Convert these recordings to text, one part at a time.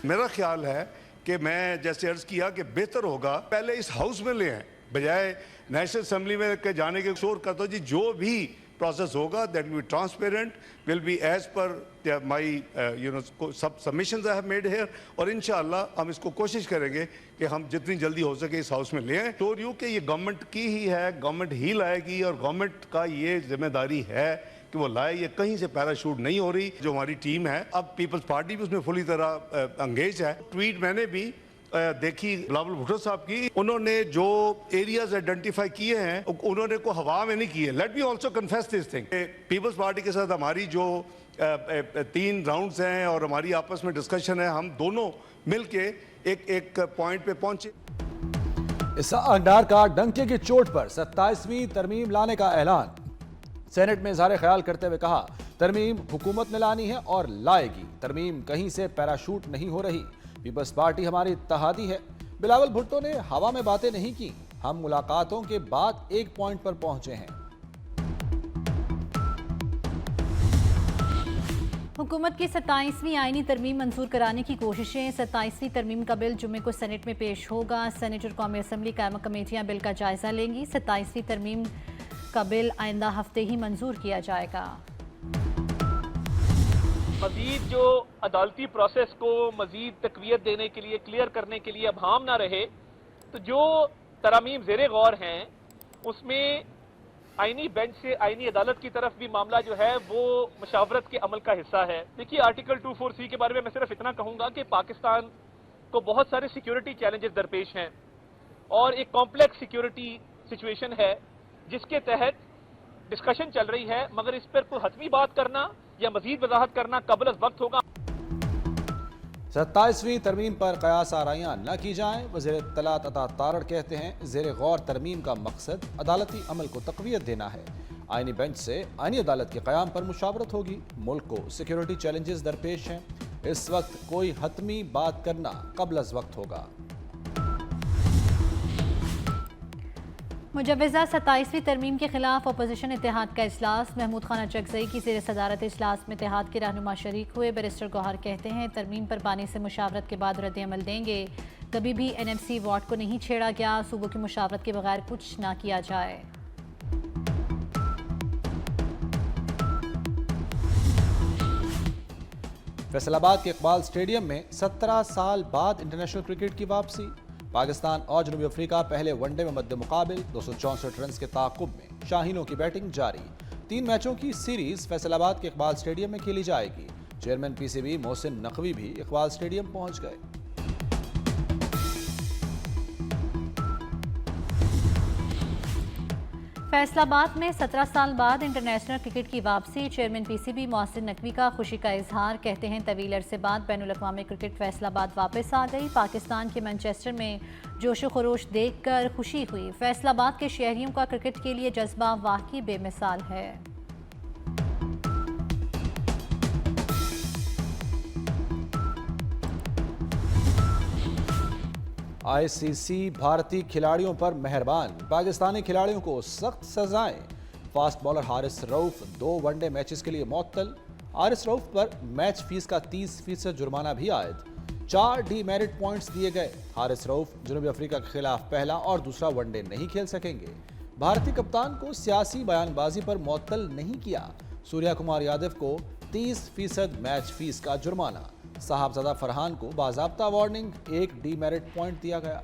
मेरा ख्याल है कि मैं जैसे अर्ज किया कि बेहतर होगा पहले इस हाउस में ले आए बजाय नेशनल असेंबली में के जाने के शोर करता जी जो भी प्रोसेस होगा that will be transparent will be as per my सब submissions I have made here और इंशाअल्लाह हम इसको कोशिश करेंगे कि हम जितनी जल्दी हो सके इस हाउस में ले आए। तो यूँ कि ये गवर्नमेंट की ही है, गवर्नमेंट ही लाएगी और गवर्नमेंट का ये जिम्मेदारी है कि वो लाए। ये कहीं से पैराशूट नहीं हो रही। जो हमारी टीम है, अब पीपल्स पार्टी भी उसमें फुली तरह एंगेज है। ट्वीट मैंने भी देखी बिलावल भुट्टो साहब की, उन्होंने जो एरियाज आइडेंटिफाई किए हैं उन्होंने को हवा में नहीं किए। Let me also confess this thing, people's party के साथ हमारी जो 3 राउंड्स हैं और हमारी आपस में डिस्कशन है, हम दोनों मिलके एक पॉइंट पे पहुंचे। इसहाक डार का डंके की चोट पर 27वीं तरमीम लाने का ऐलान। सेनेट में इजहार ख्याल करते हुए कहा, तरमीम हुकूमत ने लानी है और लाएगी। तरमीम कहीं से पैराशूट नहीं हो रही। पीपल्स पार्टी हमारी इत्तेहादी है। बिलावल भुट्टो ने हवा में बातें नहीं की। हम मुलाकातों के बाद एक पॉइंट पर पहुंचे हैं। हुकूमत की 27वीं आईनी तरमीम मंजूर कराने की कोशिशें। 27वीं तरमीम का बिल जुम्मे को सेनेट में पेश होगा। सेनेट और कौमी असम्बली कायमा कमेटियां बिल का जायजा लेंगी। 27वीं तरमीम का बिल आइंदा हफ्ते ही मंजूर किया जाएगा। मजीद जो अदालती प्रोसेस को मजीद तकवीयत देने के लिए, क्लियर करने के लिए अब हम ना रहे, तो जो तरामीम ज़ेरे गौर हैं उसमें आईनी बेंच से आईनी अदालत की तरफ भी मामला जो है वो मुशावरत के अमल का हिस्सा है। देखिए, आर्टिकल 24C के बारे में मैं सिर्फ इतना कहूंगा कि पाकिस्तान को बहुत सारे सिक्योरिटी चैलेंजेस दरपेश हैं और एक कॉम्प्लेक्स सिक्योरिटी सिचुएशन है जिसके तहत डिस्कशन चल रही है, मगर इस पर कोई हतमी बात करना या मजीद वजाहत करना कबल अज़ वक्त होगा। 27वीं तरमीम पर कयास आराइयां न की जाएं। वज़ीर इत्तलात अता तारड़ कहते हैं, ज़ेरे गौर तरमीम का मकसद अदालती अमल को तक़वियत देना है। आईनी बेंच से आईनी अदालत के क़याम पर मुशावरत होगी। मुल्क को सिक्योरिटी चैलेंजेस दरपेश हैं। इस वक्त कोई हतमी बात करना कबल अज़ वक्त होगा। मुजव्वज़ा 27वीं तरमीम के खिलाफ अपोजिशन इत्तेहाद का इजलास। महमूद खान अचकज़ई की ज़ेर सदारत इजलास में इत्तेहाद के रहनुमा शरीक हुए। बैरिस्टर गौहर कहते हैं, तरमीम पर बानी से मुशावरत के बाद रद्द-ए-अमल देंगे। कभी भी NMC वार्ड को नहीं छेड़ा गया। सूबों की मुशावरत के बगैर कुछ ना किया जाए। फैसलाबाद के इकबाल स्टेडियम में 17 साल बाद इंटरनेशनल क्रिकेट की वापसी। पाकिस्तान और जनूबी अफ्रीका पहले वनडे में मद्दे मुकाबिल 264 रन के ताक़ुब में शाहीनों की बैटिंग जारी। 3 मैचों की सीरीज फैसलाबाद के इकबाल स्टेडियम में खेली जाएगी। चेयरमैन PCB मोहसिन नकवी भी इकबाल स्टेडियम पहुंच गए। फैसलाबाद में 17 साल बाद इंटरनेशनल क्रिकेट की वापसी। चेयरमैन PCB मोहसिन नकवी का खुशी का इजहार। कहते हैं, तवील अरसे बाद बैनुल-अक़वामी क्रिकेट फैसलाबाद वापस आ गई। पाकिस्तान के मैनचेस्टर में जोश खरोश देखकर खुशी हुई। फैसलाबाद के शहरियों का क्रिकेट के लिए जज्बा वाकई बेमिसाल है। ICC भारतीय खिलाड़ियों पर मेहरबान। पाकिस्तानी खिलाड़ियों को सख्त सजाएं। Fast bowler Haris Rauf 2 one day matches के लिए मुअत्तल। हारिस रऊफ पर मैच फीस का 30% जुर्माना भी आयद। 4 डीमेरिट पॉइंट्स दिए गए। हारिस रऊफ जनूबी अफ्रीका के खिलाफ पहला और दूसरा वनडे नहीं खेल सकेंगे। भारतीय कप्तान को सियासी बयानबाजी पर मुअत्तल नहीं किया। सूर्या कुमार यादव को 30% मैच फीस का जुर्माना। साहबजादा फरहान को बाज़ाब्ता वार्निंग, 1 डीमेरिट पॉइंट दिया गया।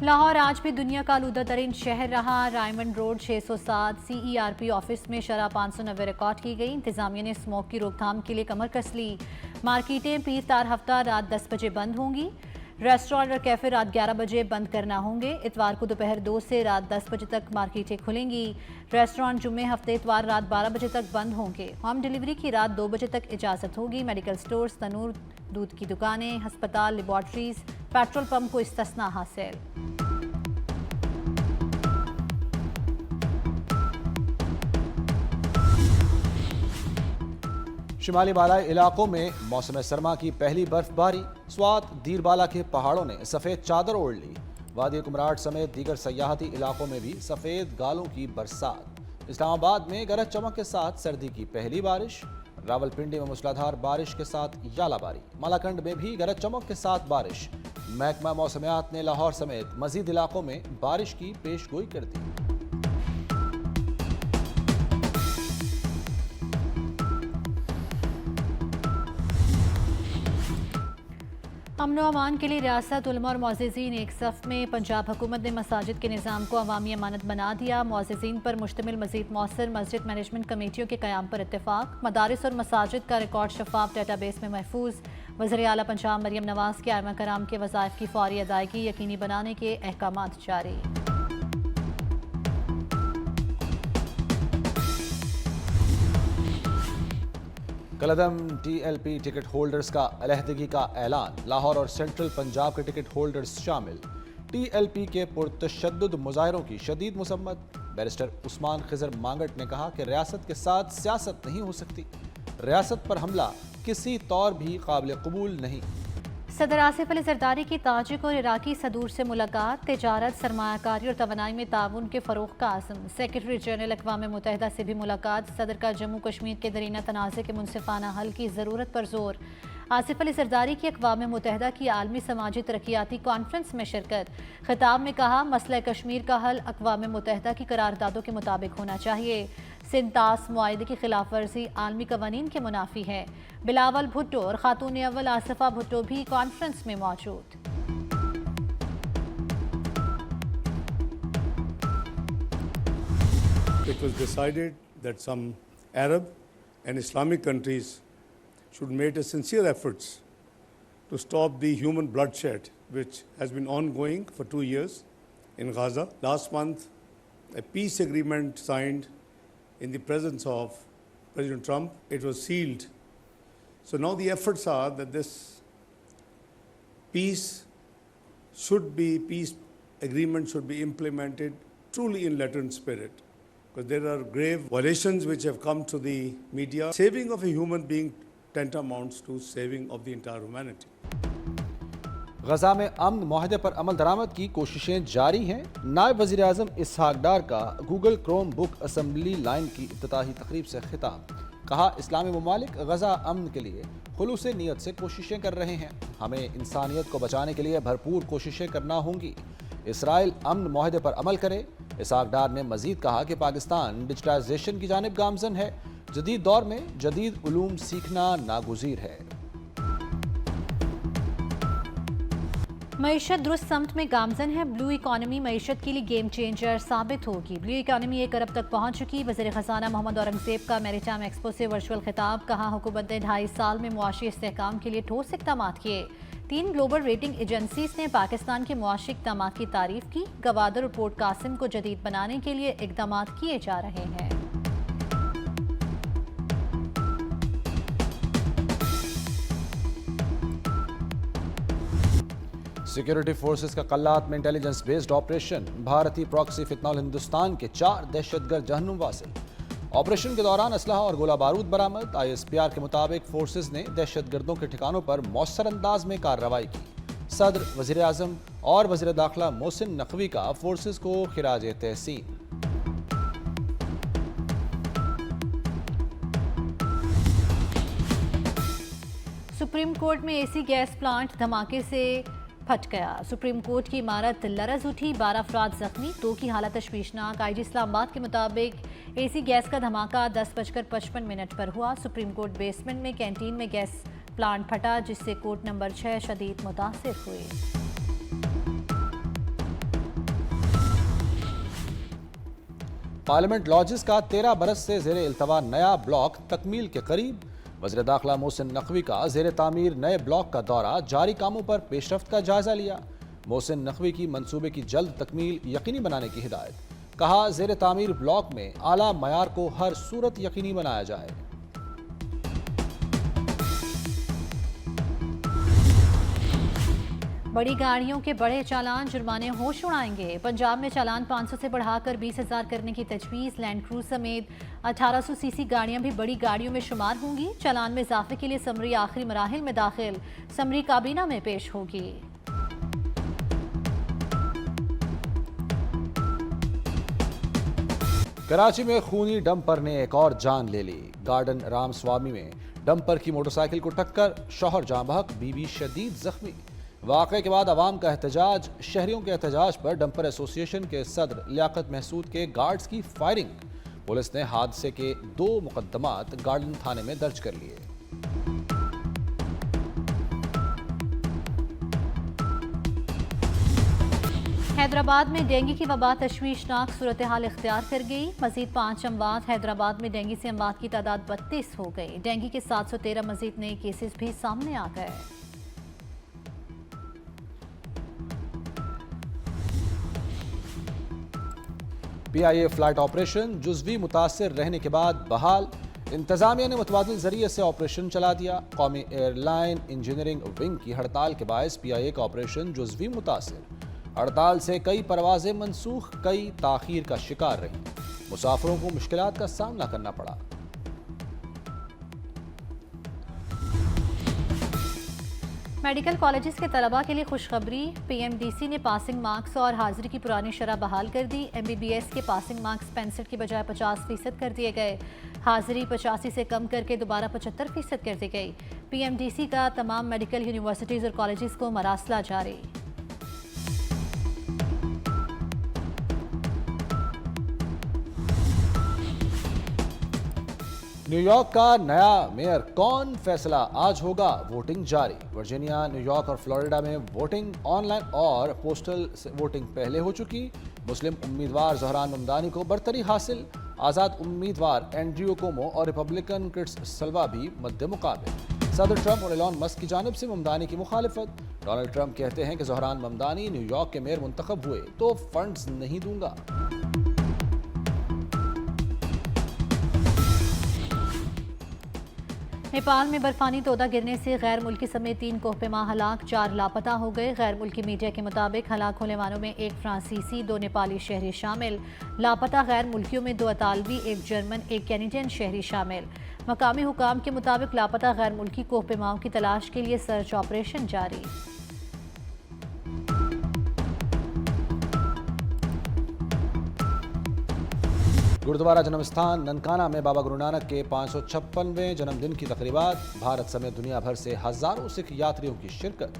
लाहौर आज भी दुनिया का आलूदा तरीन शहर रहा। रायमंड रोड 607 CERP ऑफिस में शराब 590 रिकॉर्ड की गई। इंतजामिया ने स्मोक की रोकथाम के लिए कमर कस ली। मार्केटें पीर तार हफ्ता रात 10 बजे बंद होंगी। रेस्टोरेंट और कैफे रात 11 बजे बंद करना होंगे। इतवार को दोपहर 2 से रात 10 बजे तक मार्केटें खुलेंगी। रेस्टोरेंट जुम्मे हफ्ते इतवार रात 12 बजे तक बंद होंगे। होम डिलीवरी की रात 2 बजे तक इजाज़त होगी। मेडिकल स्टोर्स, तनूर, दूध की दुकानें, हस्पताल, लेबॉर्ट्रीज, पेट्रोल पंप को इस्तिस्ना हासिल। शिमाली बालाई इलाकों में मौसम सरमा की पहली बर्फबारी। स्वात दीरबाला के पहाड़ों ने सफ़ेद चादर ओढ़ ली। वादी कुमराट समेत दीगर सयाहती इलाकों में भी सफ़ेद गालों की बरसात। इस्लामाबाद में गरज चमक के साथ सर्दी की पहली बारिश। रावलपिंडी में मूसलाधार बारिश के साथ यालाबारी, मालाकंड में भी गरज चमक के साथ बारिश। महकमा मौसमियात ने लाहौर समेत मजीद इलाकों में बारिश की पेशगोई कर दी। अमन व अमान के लिए रियासत उलमा और मुअज़्ज़िज़ीन एक सफ़ में। पंजाब हुकूमत ने मसाजिद के निज़ाम को अवामी अमानत बना दिया। मुअज़्ज़िज़ीन पर मुश्तमिल मज़ीद मौसर मस्जिद मैनेजमेंट कमेटियों के क़याम पर इत्तेफाक। मदारिस और मसाजिद का रिकॉर्ड शफाफ डेटाबेस में महफूज। वज़ीर आला पंजाब मरियम नवाज़ के आइमा कराम के वज़ाइफ की फौरी अदायगी यकीनी बनाने के अहकामात जारी। कलदम TLP टिकट होल्डर्स का अलहदगी का ऐलान, लाहौर और सेंट्रल पंजाब के टिकट होल्डर्स शामिल। TLP के पुरतशद्दुद मुजाहिरों की शदीद मुसम्मत। बैरिस्टर उस्मान खिजर मांगट ने कहा कि रियासत के साथ सियासत नहीं हो सकती, रियासत पर हमला किसी तौर भी काबिल कबूल नहीं। सदर आसिफ अली जरदारी की ताजिक और इराकी सदूर से मुलाकात, तिजारत, सरमायाकारी और तवानाई में ताउन के फ़रोग़ का आज़म। सेक्रेटरी जनरल अक़वाम मुत्तहिदा से भी मुलाकात। सदर का जम्मू कश्मीर के दरीना तनाज़े के मुनसिफ़ाना हल की ज़रूरत पर जोर। आसिफ अली जरदारी की अक़वाम मुत्तहिदा की आलमी समाजी तरक्याती कॉन्फ्रेंस में शिरकत। खिताब में कहा, मसला कश्मीर का हल अक़वाम मुत्तहिदा की करारदादों के मुताबिक होना चाहिए। सिंतास मुआहदे की खिलाफ वर्जी आलमी कवानीन के मुनाफी है। बिलावल भुट्टो और खातून अव्वल आसिफा भुट्टो भी कॉन्फ्रेंस में मौजूद। It was decided that some Arab and Islamic countries should make a sincere efforts to stop the human bloodshed which has been ongoing for 2 years in Gaza. Last month, a peace agreement signed in the presence of President Trump. It was sealed. So now the efforts are that this peace agreement should be implemented truly in letter and spirit. Because there are grave violations which have come to the media. Saving of a human being tantamounts to saving of the entire humanity. गजा में अमन मुआहदे पर अमल दरामद की कोशिशें जारी हैं। नायब वज़ीर आज़म इसहाक डार का Google Chrome book assembly line की इफ्तिताही तकरीब से खिताब। कहा, इस्लामी ममालिक गजा अमन के लिए खुलूस नीयत से कोशिशें कर रहे हैं। हमें इंसानियत को बचाने के लिए भरपूर कोशिशें करना होंगी। इसराइल अमन मुआहदे पर अमल करे। इसहाक डार ने मजीद कहा कि पाकिस्तान डिजिटाइजेशन की जानिब गामजन है। जदीद दौर में जदीद उलूम सीखना नागुज़ीर है। मईशत दुरुस्त समत में गामजन है। ब्लू इकॉनमी मईशत के लिए गेम चेंजर साबित होगी। ब्लू इकॉनमी 1 अरब तक पहुंच चुकी। वज़ीर ख़ज़ाना मोहम्मद औरंगज़ेब का मैरीटाइम एक्सपो से वर्चुअल खिताब। कहा, हुकूमत ने 2.5 साल में मुआशी इस्तेहकाम के लिए ठोस इक़दामात किए। 3 ग्लोबल रेटिंग एजेंसीज ने पाकिस्तान के मुआशी इक़दामात की तारीफ की। गवादर और पोर्ट कासिम को जदीद बनाने के लिए इक़दामात किए जा रहे हैं। सिक्योरिटी फोर्सेस का कल्लात में इंटेलिजेंस बेस्ड ऑपरेशन। भारतीय प्रॉक्सी फितनौल हिंदुस्तान के 4 दहशतगर्द जहन्नुम वासिल। ऑपरेशन के दौरान असलहा और गोला बारूद बरामद। ISPR के मुताबिक फोर्सेस ने दहशतगर्दों के ठिकानों पर मौसर अंदाज में कार्रवाई की। सदर, वज़ीर आज़म और वज़ीर दाखिला मोहसिन नकवी का फोर्सेस को खिराज तहसीन। सुप्रीम कोर्ट में AC गैस प्लांट धमाके से फट गया। सुप्रीम कोर्ट की इमारत लरज उठी। 12 अफराद जख्मी, 2 की हालत तशवीशनाक। IG इस्लामाबाद के मुताबिक AC गैस का धमाका 10:55 पर हुआ। सुप्रीम कोर्ट बेसमेंट में कैंटीन में गैस प्लांट फटा, जिससे कोर्ट नंबर 6 शदीद मुतासिर हुए। पार्लियामेंट लॉजेस का 13 बरस से ज़ेरे इल्तवा नया ब्लॉक तकमील के करीब। वज़ीर दाखिला मोहसिन नकवी का ज़ेरे तामीर नए ब्लॉक का दौरा, जारी कामों पर पेशरफ्त का जायजा लिया। मोहसिन नकवी की मंसूबे की जल्द तकमील यकीनी बनाने की हिदायत। कहा, ज़ेरे तामीर ब्लॉक में आला मयार को हर सूरत यकीनी बनाया जाए। बड़ी गाड़ियों के बड़े चालान जुर्माने होश उड़ाएंगे। पंजाब में चालान 500 से बढ़ाकर 20,000 करने की तजवीज़। लैंड क्रूज समेत 1800 सीसी गाड़ियां भी बड़ी गाड़ियों में शुमार होंगी। चालान में इजाफे के लिए समरी आखिरी मराहिल में दाखिल। समरी काबीना में पेश होगी। कराची में खूनी डंपर ने एक और जान ले ली। गार्डन रामस्वामी में डंपर की मोटरसाइकिल को टक्कर, शौहर जाँ बहक, बीवी शदीद जख्मी। वाक़े के बाद अवाम का एहतजाज। शहरियों के एहतजाज पर डंपर एसोसिएशन के सदर लियाकत महसूद के गार्ड्स की फायरिंग। पुलिस ने हादसे के 2 मुकदमात गार्डन थाने में दर्ज कर लिए। हैदराबाद में डेंगू की वबा तशवीशनाक सूरत हाल इख्तियार कर गई। मजीद 5 अमवात। हैदराबाद में डेंगू से अमवात की तादाद 32 हो गई। डेंगू के 713 मजीद नए केसेस भी सामने आ गए। PIA फ्लाइट ऑपरेशन जुज़वी मुतासिर रहने के बाद बहाल। इंतजामिया ने मुतबादिल जरिए से ऑपरेशन चला दिया। कौमी एयरलाइन इंजीनियरिंग विंग की हड़ताल के बायस PIA का ऑपरेशन जुज़वी मुतासिर। हड़ताल से कई परवाजें मनसूख, कई ताखीर का शिकार रहीं। मुसाफिरों को मुश्किलात का सामना करना पड़ा। मेडिकल कॉलेजेस के तलबा के लिए खुशखबरी। PMDC ने पासिंग मार्क्स और हाजिरी की पुरानी शरह बहाल कर दी। MBBS के पासिंग मार्क्स 65 की बजाय 50% कर दिए गए। हाजिरी 85 से कम करके दोबारा 75% कर दी गई। PMDC का तमाम मेडिकल यूनिवर्सिटीज़ और कॉलेजेस को मरासला जारी। न्यूयॉर्क का नया मेयर कौन, फैसला आज होगा। वोटिंग जारी। वर्जीनिया, न्यूयॉर्क और फ्लोरिडा में वोटिंग ऑनलाइन और पोस्टल वोटिंग पहले हो चुकी। मुस्लिम उम्मीदवार ज़ोहरान ममदानी को बरतरी हासिल। आज़ाद उम्मीदवार एंड्रयू कोमो और रिपब्लिकन क्रिस सल्वा भी मद्दे मुकाबले। सदर ट्रंप और एलॉन मस्क की जानिब से ममदानी की मुखालिफत। डोनाल्ड ट्रंप कहते हैं कि ज़ोहरान ममदानी न्यूयॉर्क के मेयर मुंतखब हुए तो फंड्स नहीं दूंगा। नेपाल में बर्फानी तोदा गिरने से गैर मुल्की समेत 3 कोहपेमा हलाक, 4 लापता हो गए। गैर मुल्की मीडिया के मुताबिक हलाक होने वालों में 1 फ्रांसीसी, 2 नेपाली शहरी शामिल। लापता गैर मुल्कियों में 2 अतालवी, 1 जर्मन, 1 कैनेडियन शहरी शामिल। मकामी हुकाम के मुताबिक लापता गैर मुल्की कोहपेमाओं की तलाश के लिए सर्च ऑपरेशन जारी। गुरुद्वारा जन्मस्थान ननकाना में बाबा गुरु नानक के 556वें जन्मदिन की तकरीबात। भारत समेत दुनिया भर से हजारों सिख यात्रियों की शिरकत।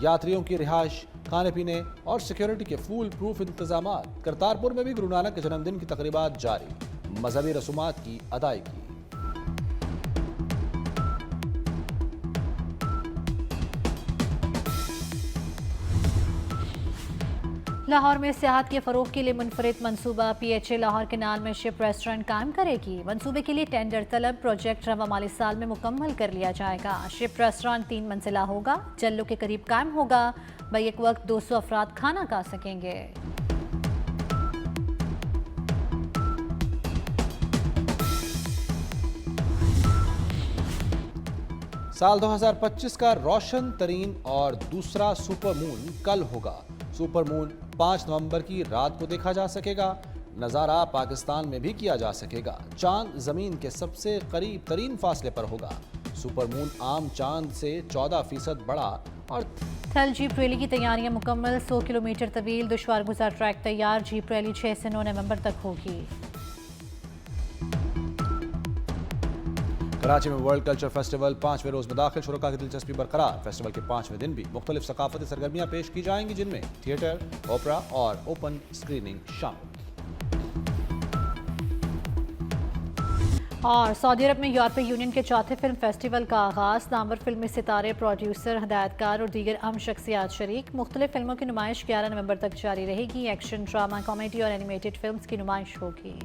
यात्रियों की रिहाइश, खाने पीने और सिक्योरिटी के फूल प्रूफ इंतजाम। करतारपुर में भी गुरु नानक के जन्मदिन की तकरीबात जारी। मजहबी रसूमात की अदायगी। लाहौर में सियाहत के फ़रोग के लिए मुनफरिद मनसूबा। PHA लाहौर केनाल में शिप रेस्टोरेंट कायम करेगी। मनसूबे के लिए टेंडर तलब। प्रोजेक्ट रवा माली साल में मुकम्मल कर लिया जाएगा। शिप रेस्टोरेंट 3 मंजिला होगा, जल्लों के करीब कायम होगा। बैक वक्त 200 अफराद खाना खा सकेंगे। साल 2025 का रोशन तरीन और दूसरा सुपर मून कल होगा। सुपर मून 5 नवंबर की रात को देखा जा सकेगा। नज़ारा पाकिस्तान में भी किया जा सकेगा। चांद ज़मीन के सबसे करीब तरीन फासले पर होगा। सुपर मून आम चांद से 14% बड़ा और थल जीप रैली की तैयारियां मुकम्मल। 100 किलोमीटर तवील दुश्वार गुजार ट्रैक तैयार। जीप रैली 6 से 9 नवंबर तक होगी। कराची में वर्ल्ड कल्चर फेस्टिवल 5वें रोज में दाखिल। शुरका की दिलचस्पी बरकरार। फेस्टिवल के 5वें दिन भी मुख्तलिफ सकाफती सरगर्मियां पेश की जाएंगी, जिनमें थिएटर, ओपरा और ओपन स्क्रीनिंग शामिल। और सऊदी अरब में यूरोपीय यूनियन के 4थे फिल्म फेस्टिवल का आगाज। नामवर फिल्मी सितारे, प्रोड्यूसर, हदायतकार और दीगर अहम शख्सियात शरीक। मुख्तलिफ फिल्मों की नुमाइश 11 नवंबर तक जारी रहेगी। एक्शन, ड्रामा, कॉमेडी और एनिमेटेड फिल्म्स की नुमाइश होगी।